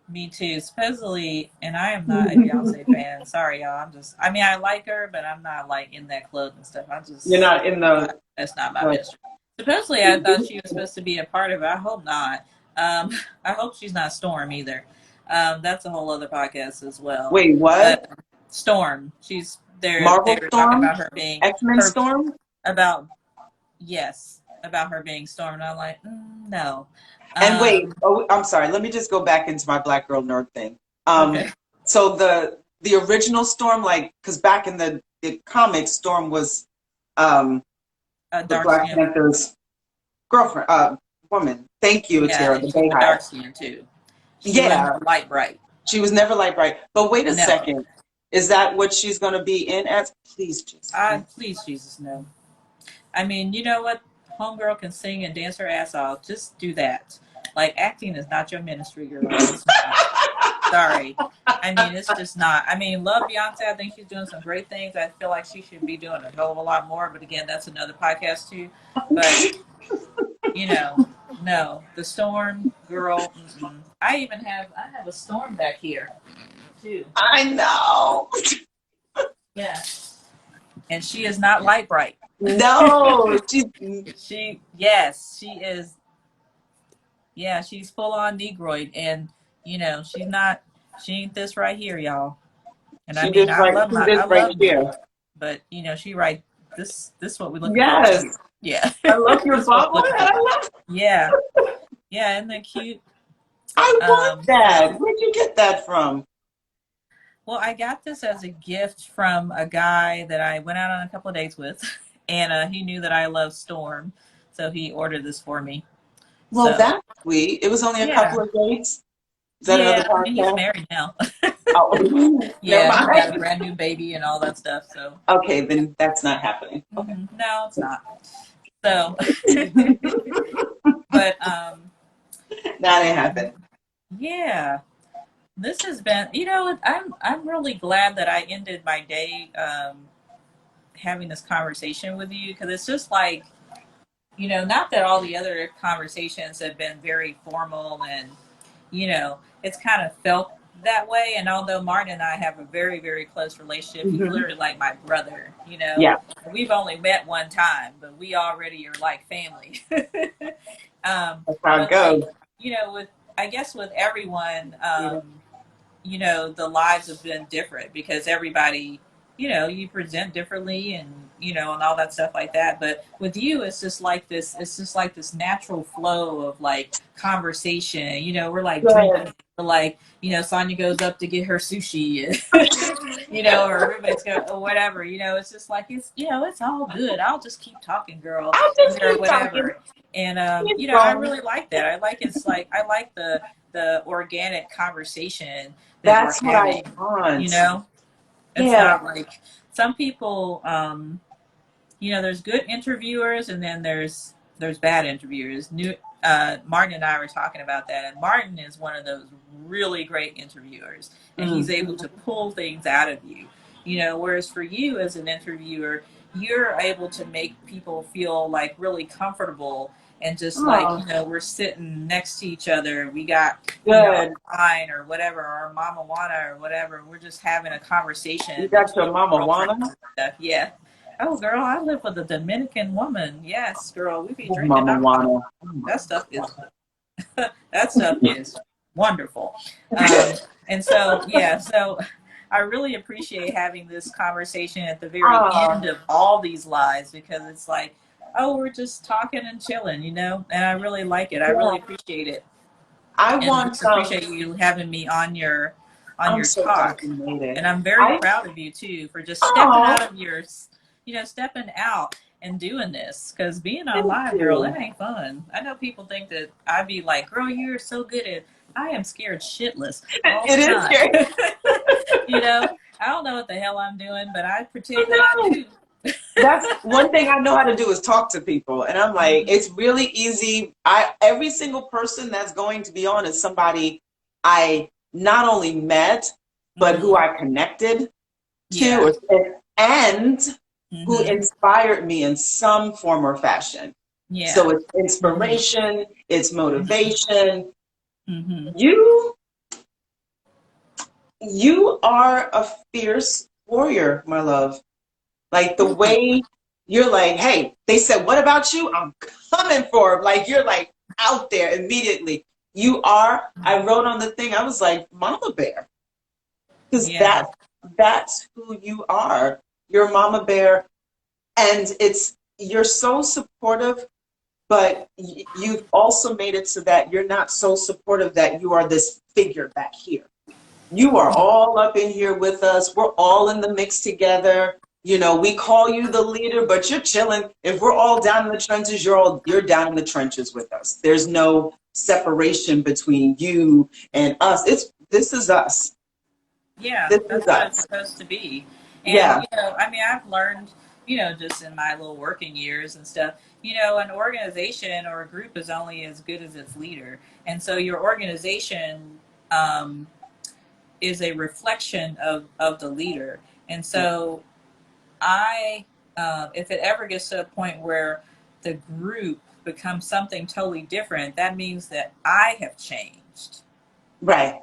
me too. Supposedly, and I am not a Beyonce fan. Sorry, y'all. I mean, I like her, but I'm not like in that club and stuff. You're not in the. That's not my ministry. Supposedly, I thought she was supposed to be a part of it. I hope not. I hope she's not Storm either. That's a whole other podcast as well. Wait, what? But Storm, she's there. They Marvel were talking Storm? about her being X-Men her Storm? about yes about her being Storm, and I'm like no. And wait, Um, oh, I'm sorry. Let me just go back into my Black Girl Nerd thing. okay, So the original Storm, like, because back in the comics, Storm was the dark Black skin. Panther's girlfriend, woman. Thank you, Yeah, Tara, and the she's a Bayhive. dark skin too. She wasn't Yeah, light bright. she was never light bright. But wait a No, second. Is that what she's going to be in as? Please, just. please Jesus no. I mean, you know what? Homegirl can sing and dance her ass off. Just do that. Like, acting is not your ministry, girl. It's not. Sorry. I mean, it's just not. I mean, love Beyonce. I think she's doing some great things. I feel like she should be doing a hell of a lot more. But again, that's another podcast too. But, you know, no. The Storm girl. Mm-mm. I have a Storm back here too. I know. Yeah. And she is not light bright. No, she's. Yes, she is. Yeah, she's full on Negroid, and you know she ain't this right here, y'all. And I She mean, just right. She I just right love me, here. but you know she right. This is what we're looking for right Yes, here. Yeah, I love your this is what bubble. we're looking I for. love. Yeah, yeah, isn't that cute? I want that. So Where'd you get that from? well, I got this as a gift from a guy that I went out on a couple of dates with, and he knew that I love Storm, so he ordered this for me. Well, So that's sweet. It was only a yeah, couple of dates. Is that another yeah. I mean, he's podcast? married now. Oh, never Yeah, he's got a mind. brand new baby and all that stuff. So, Okay, then that's not happening. Okay. no, it's not. So, but That ain't happening. yeah, this has been. You know, I'm really glad that I ended my day having this conversation with you, because it's just like, you know, not that all the other conversations have been very formal, and you know, it's kind of felt that way. And although Martin and I have a very, very close relationship, he's Hmm. literally like my brother, you know. Yeah, We've only met one time, but we already are like family. that's how it But goes. like, you know, with I guess with everyone, you know, the lives have been different because everybody, you know, you present differently, and you know, and all that stuff like that. But with you, it's just like this natural flow of like conversation. You know, we're like Good. drinking, we're like, you know, Sonja goes up to get her sushi, you know, or everybody's go or whatever. You know, it's just like it's, you know, it's all good. I'll just keep talking, girl, I'll just or keep talking. whatever. And Keep you know, I going. really like that. I like the organic conversation that we're That's what I having, you want. know. It's Yeah. not like some people there's good interviewers, and then there's bad interviewers. Martin and I were talking about that, and Martin is one of those really great interviewers, and he's able to pull things out of you. Whereas for you as an interviewer, you're able to make people feel like really comfortable, and just like, we're sitting next to each other. We got wine or whatever, or mama wana or whatever. We're just having a conversation. You got your mama wana? Yeah. Oh, girl, I live with a Dominican woman. Yes, girl, we be drinking Mama wana. That stuff is wonderful. And so, so I really appreciate having this conversation at the very end of all these lives, because it's like, oh, we're just talking and chilling, and I really like it. I really appreciate it. I appreciate you having me on your talk. And I'm very proud of you too for just stepping out of your, stepping out and doing this, because being on live, girl, that ain't fun. I know people think that I'd be like, girl, you're so good at. I am scared shitless. It is scary. I don't know what the hell I'm doing, but I pretend that I do. That's one thing I know how to do, is talk to people. And I'm like, it's really easy. Every single person that's going to be on is somebody I not only met, but who I connected to, and who inspired me in some form or fashion. Yeah. So it's inspiration, it's motivation. You are a fierce warrior, my love. Like the way you're like, hey, they said, what about you? I'm coming for it. Like you're like out there immediately. You are. I wrote on the thing, I was like, Mama Bear. Because that's who you are. You're Mama Bear. And you're so supportive, but you've also made it so that you're not so supportive that you are this figure back here. You are all up in here with us. We're all in the mix together. We call you the leader, but you're chilling. If we're all down in the trenches, you're down in the trenches with us. There's no separation between you and us. This is us. Yeah, that's what it's supposed to be. And, I've learned, just in my little working years and stuff, an organization or a group is only as good as its leader. And so your organization is a reflection of the leader. And so if it ever gets to a point where the group becomes something totally different, that means that I have changed. Right.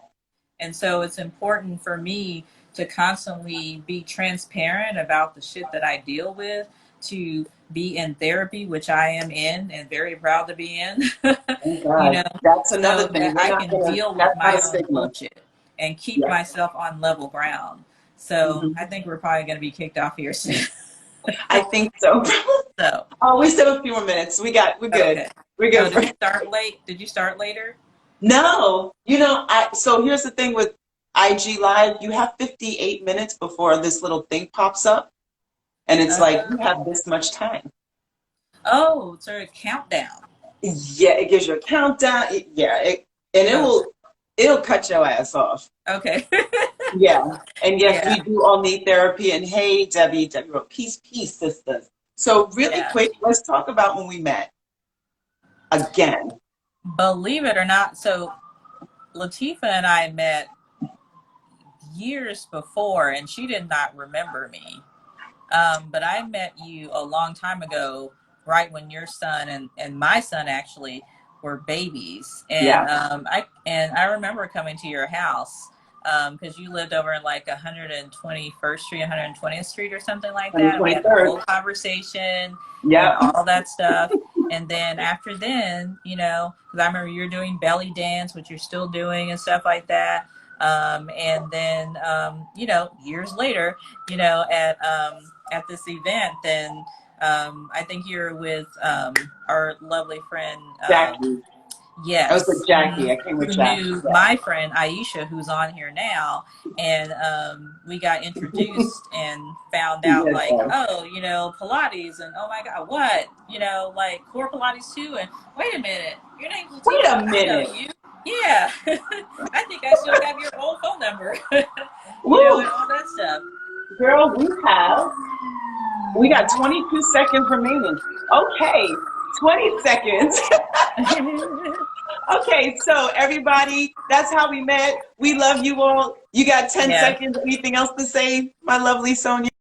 And so it's important for me to constantly be transparent about the shit that I deal with, to be in therapy, which I am in and very proud to be in. That's another thing. I can deal with my own bullshit and keep myself on level ground. So I think we're probably going to be kicked off here soon. I think so. We still have a few more minutes. We're good. Okay. We're good. Did you start late? Did you start later? No. So here's the thing with IG Live. You have 58 minutes before this little thing pops up. And it's like, you have this much time. Oh, it's a countdown. Yeah, it gives you a countdown. It'll cut your ass off. Okay. Yeah. And yes, we do all need therapy. And hey, Debbie wrote, peace, sisters. So really quick, let's talk about when we met. Again. Believe it or not, so Latifah and I met years before, and she did not remember me. But I met you a long time ago, right when your son and my son actually were babies. And I remember coming to your house because you lived over in like 121st Street, 120th Street or something like that. We had a whole conversation, all that stuff. And then after then, because I remember you were doing belly dance, which you're still doing and stuff like that. And then, years later, at this event, then I think you're with our lovely friend Jackie. Yes. I was with Jackie. I came with Jackie. Knew my friend Aisha, who's on here now, and we got introduced and found out Pilates, and oh my God, what? Like core Pilates too, and wait a minute, your name's Latifah. Wait a minute. I know you. Yeah. I think I still have your old phone number. And all that stuff. Girl, we have We got 22 seconds remaining. Okay, 20 seconds. Okay, so everybody, that's how we met. We love you all. You got 10 Yeah. seconds. Anything else to say, my lovely Sonja?